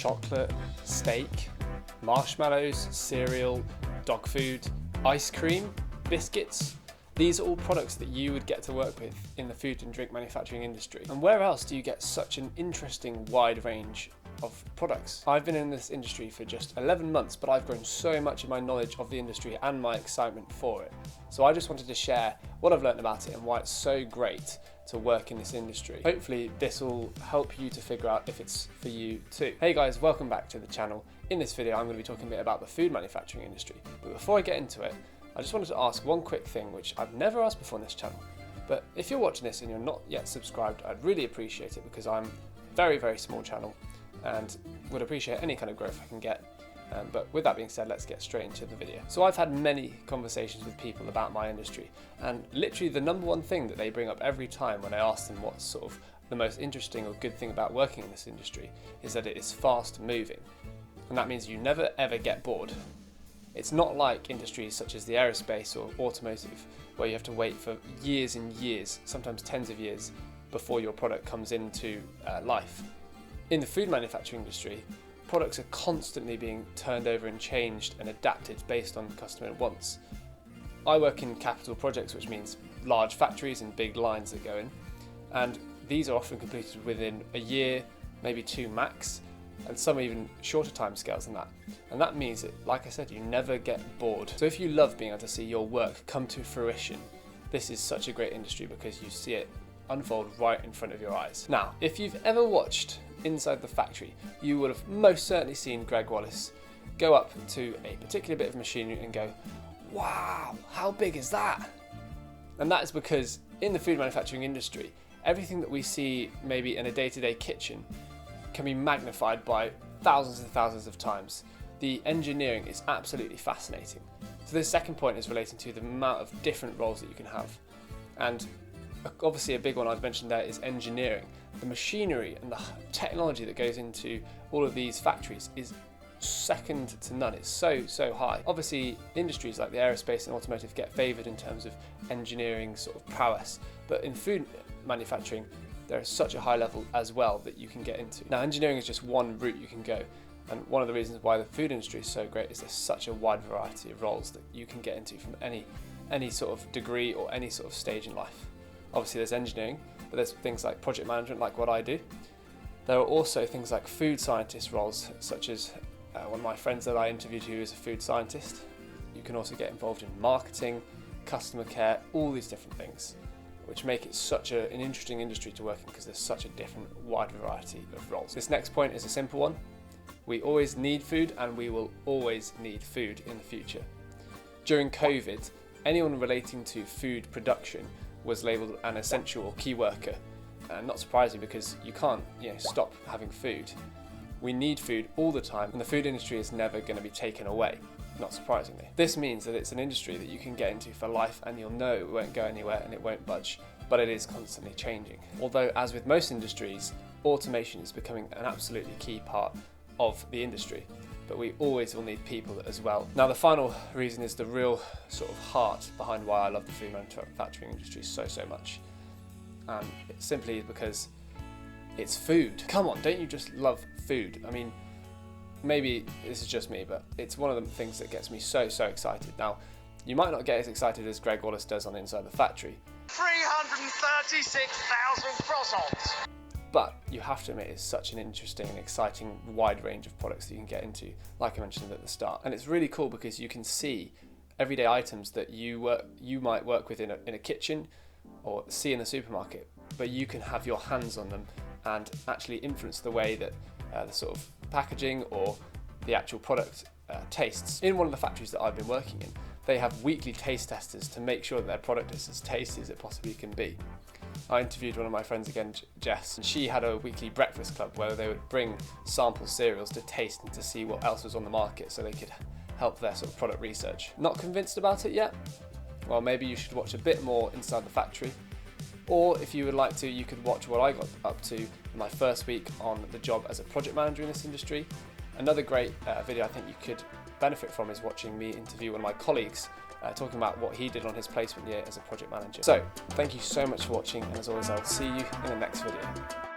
chocolate, steak, marshmallows, cereal, dog food, ice cream, biscuits. These are all products that you would get to work with in the food and drink manufacturing industry. And where else do you get such an interesting wide range of products? I've been in this industry for just 11 months, but I've grown so much in my knowledge of the industry and my excitement for it. So I just wanted to share what I've learned about it and why it's so great to work in this industry. Hopefully this will help you to figure out if it's for you too. Hey guys, welcome back to the channel. In this video I'm going to be talking a bit about the food manufacturing industry. But before I get into it, I just wanted to ask one quick thing which I've never asked before on this channel. But if you're watching this and you're not yet subscribed, I'd really appreciate it because I'm a very, very small channel and would appreciate any kind of growth I can get. But with that being said, let's get straight into the video. So I've had many conversations with people about my industry, and literally the number one thing that they bring up every time when I ask them what's sort of the most interesting or good thing about working in this industry is that it is fast moving. And that means you never ever get bored. It's not like industries such as the aerospace or automotive, where you have to wait for years and years, sometimes tens of years, before your product comes into life. In the food manufacturing industry, products are constantly being turned over and changed and adapted based on customer wants. I work in capital projects, which means large factories and big lines that go in, and these are often completed within a year, maybe two max, and some even shorter timescales than that. And that means that, like I said, you never get bored. So if you love being able to see your work come to fruition, this is such a great industry because you see it unfold right in front of your eyes. Now, if you've ever watched inside the factory, you would have most certainly seen Greg Wallace go up to a particular bit of machinery and go, wow, how big is that? And that is because in the food manufacturing industry, everything that we see maybe in a day-to-day kitchen can be magnified by thousands and thousands of times. The engineering is absolutely fascinating. So the second point is relating to the amount of different roles that you can have. And obviously a big one I've mentioned there is engineering. The machinery and the technology that goes into all of these factories is second to none. It's so high. Obviously industries like the aerospace and automotive get favoured in terms of engineering sort of prowess, but in food manufacturing there is such a high level as well that you can get into. Now engineering is just one route you can go, and one of the reasons why the food industry is so great is there's such a wide variety of roles that you can get into from any sort of degree or any sort of stage in life. Obviously there's engineering, but there's things like project management, like what I do. There are also things like food scientist roles, such as one of my friends that I interviewed who is a food scientist. You can also get involved in marketing, customer care, all these different things, which make it such an interesting industry to work in because there's such a different wide variety of roles. This next point is a simple one. We always need food and we will always need food in the future. During COVID, anyone relating to food production was labelled an essential or key worker. And not surprising because you can't stop having food. We need food all the time and the food industry is never going to be taken away, not surprisingly. This means that it's an industry that you can get into for life and you'll know it won't go anywhere and it won't budge, but it is constantly changing. Although as with most industries, automation is becoming an absolutely key part of the industry, but we always will need people as well. Now the final reason is the real sort of heart behind why I love the food manufacturing industry so much. And it's simply because it's food. Come on, don't you just love food? I mean, maybe this is just me, but it's one of the things that gets me so excited. Now, you might not get as excited as Greg Wallace does on Inside the Factory. 336,000 croissants! But you have to admit it's such an interesting and exciting wide range of products that you can get into, like I mentioned at the start. And it's really cool because you can see everyday items that you might work with in a kitchen or see in the supermarket, but you can have your hands on them and actually influence the way that the sort of packaging or the actual product tastes. In one of the factories that I've been working in, they have weekly taste testers to make sure that their product is as tasty as it possibly can be. I interviewed one of my friends again, Jess, and she had a weekly breakfast club where they would bring sample cereals to taste and to see what else was on the market so they could help their sort of product research. Not convinced about it yet? Well, maybe you should watch a bit more Inside the Factory, or if you would like to, you could watch what I got up to in my first week on the job as a project manager in this industry. Another great video I think you could benefit from is watching me interview one of my colleagues talking about what he did on his placement year as a project manager. So, thank you so much for watching, and as always, I'll see you in the next video.